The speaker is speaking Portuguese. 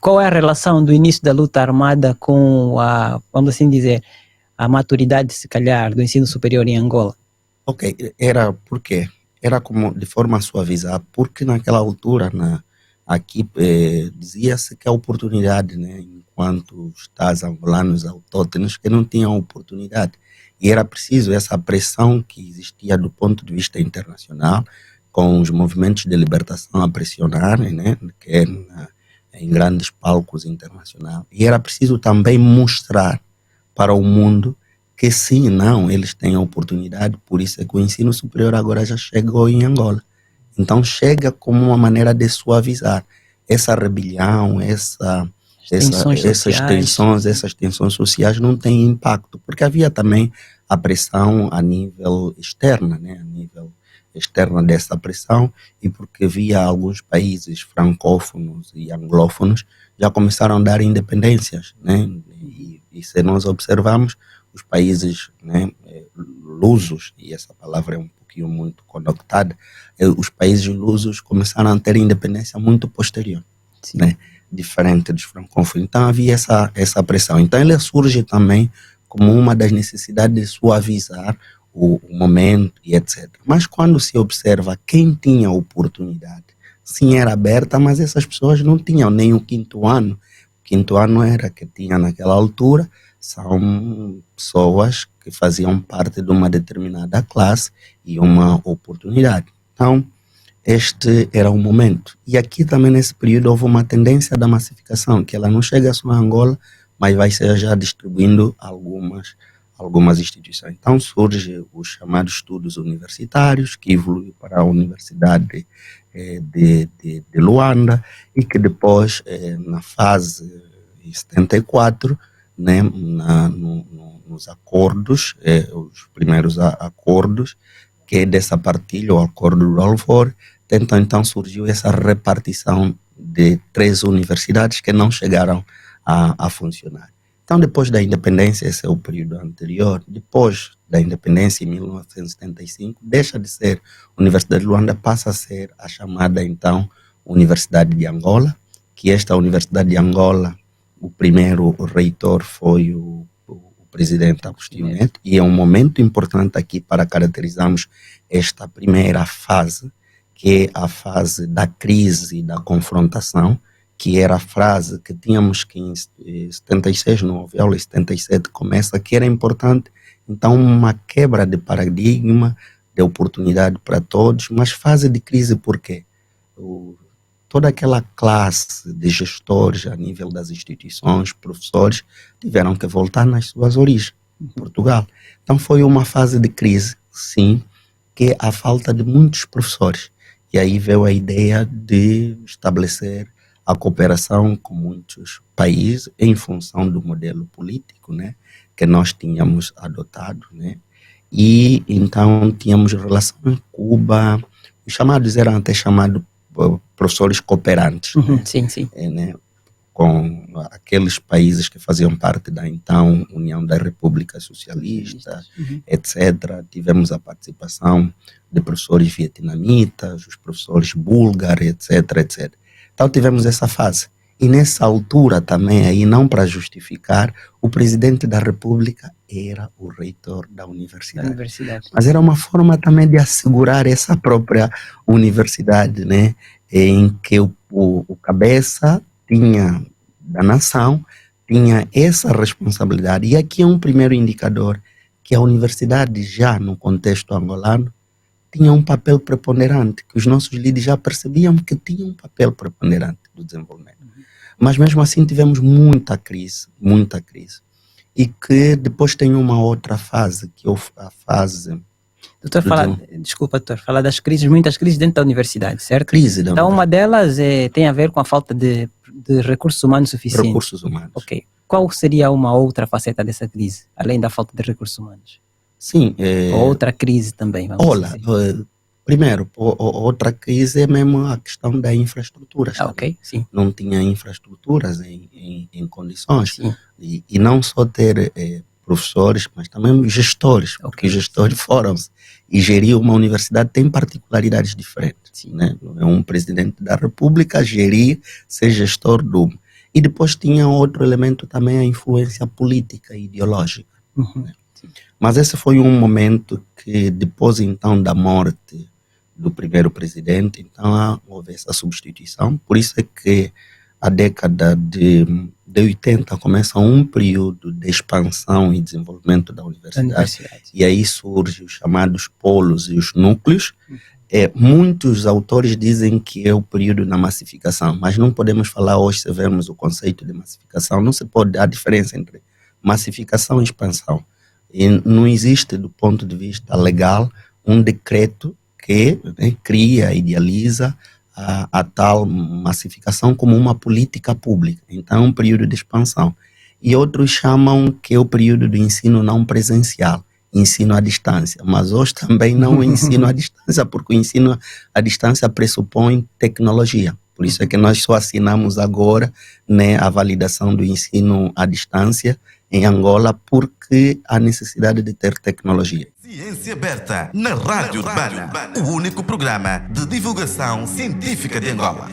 qual é a relação do início da luta armada com a, vamos assim dizer, a maturidade, se calhar, do ensino superior em Angola? Ok, era porque era como de forma a suavizar, porque naquela altura aqui dizia-se que a oportunidade, né, enquanto Estados angolanos autóctonos que não tinham oportunidade, e era preciso essa pressão que existia do ponto de vista internacional, com os movimentos de libertação a pressionarem, né, que é em grandes palcos internacionais, e era preciso também mostrar para o mundo que sim, não, eles têm a oportunidade, por isso é que o ensino superior agora já chegou em Angola. Então chega como uma maneira de suavizar essa rebelião, essas tensões sociais não têm impacto, porque havia também a pressão a nível externa, né, a nível externa dessa pressão, e porque havia alguns países francófonos e anglófonos já começaram a dar independências, né, e se nós observarmos os países, né, lusos, e essa palavra é um pouquinho muito conectada, os países lusos começaram a ter independência muito posterior, né, diferente dos francófonos. Então havia essa pressão. Então ele surge também como uma das necessidades de suavizar o momento e etc. Mas quando se observa quem tinha oportunidade, sim, era aberta, mas essas pessoas não tinham nem o quinto ano. O quinto ano era que tinha naquela altura, são pessoas que faziam parte de uma determinada classe e uma oportunidade. Então, este era o momento. E aqui também nesse período houve uma tendência da massificação, que ela não chega só a Angola, mas vai ser já distribuindo algumas instituições. Então surge os chamados estudos universitários, que evoluiu para a Universidade de Luanda, e que depois, na fase 74, né, nos acordos, os primeiros acordos, que é dessa partilha, o acordo do Balfour, então surgiu essa repartição de 3 universidades que não chegaram a funcionar. Então, depois da independência, esse é o período anterior, depois da independência, em 1975, deixa de ser Universidade de Luanda, passa a ser a chamada, então, Universidade de Angola, que esta Universidade de Angola, o primeiro reitor foi o presidente Agostinho Neto, e é um momento importante aqui para caracterizarmos esta primeira fase, que é a fase da crise e da confrontação, que era a frase que tínhamos que em 76, não houve aula, em 77 começa, que era importante, então uma quebra de paradigma, de oportunidade para todos, mas fase de crise por quê? Toda aquela classe de gestores a nível das instituições, professores, tiveram que voltar nas suas origens, em Portugal. Então foi uma fase de crise, sim, que é a falta de muitos professores. E aí veio a ideia de estabelecer a cooperação com muitos países em função do modelo político, né, que nós tínhamos adotado, né, e então tínhamos relação com Cuba, os chamados eram até chamados professores cooperantes, né, sim, sim. Né, com aqueles países que faziam parte da então União da República Socialista, etc. Tivemos a participação de professores vietnamitas, os professores búlgaros, etc, etc. Então tivemos essa fase. E nessa altura também, aí não para justificar, o presidente da República era o reitor da universidade. Mas era uma forma também de assegurar essa própria universidade, né, em que o cabeça tinha da nação, tinha essa responsabilidade. E aqui é um primeiro indicador que a universidade já no contexto angolano tinha um papel preponderante, que os nossos líderes já percebiam que tinha um papel preponderante do desenvolvimento. Mas mesmo assim tivemos muita crise, e que depois tem uma outra fase, que é a fase... Doutor, desculpa, doutor, falar das crises, muitas crises dentro da universidade, certo? Crise da então universidade. Uma delas tem a ver com a falta de recursos humanos suficientes. Recursos humanos. Ok. Qual seria uma outra faceta dessa crise, além da falta de recursos humanos? Sim. Outra crise também, vamos dizer. Primeiro, outra crise é mesmo a questão da infraestrutura. Ok, sim. Não tinha infraestruturas em condições. Sim. E não só ter professores, mas também gestores, porque os gestores foram-se. E gerir uma universidade tem particularidades diferentes. Né? Não é um presidente da República gerir, ser gestor de uma. E depois tinha outro elemento também, a influência política e ideológica. Uhum. Mas esse foi um momento que, depois então da morte do primeiro presidente, então houve essa substituição. Por isso é que a década de 80 começa um período de expansão e desenvolvimento da Da universidade. universidade. E aí surgem os chamados polos e os núcleos. Muitos autores dizem que é o período da massificação, mas não podemos falar hoje, se vermos o conceito de massificação, não se pode dar a diferença entre massificação e expansão. E não existe, do ponto de vista legal, um decreto que cria, idealiza a tal massificação como uma política pública. Então, é um período de expansão. E outros chamam que é o período do ensino não presencial, ensino à distância. Mas hoje também não é ensino à distância, porque o ensino à distância pressupõe tecnologia. Por isso é que nós só assinamos agora, né, a validação do ensino à distância em Angola, porque há necessidade de ter tecnologia. Ciência Aberta, na Rádio Urbana, o único programa de divulgação científica de Angola.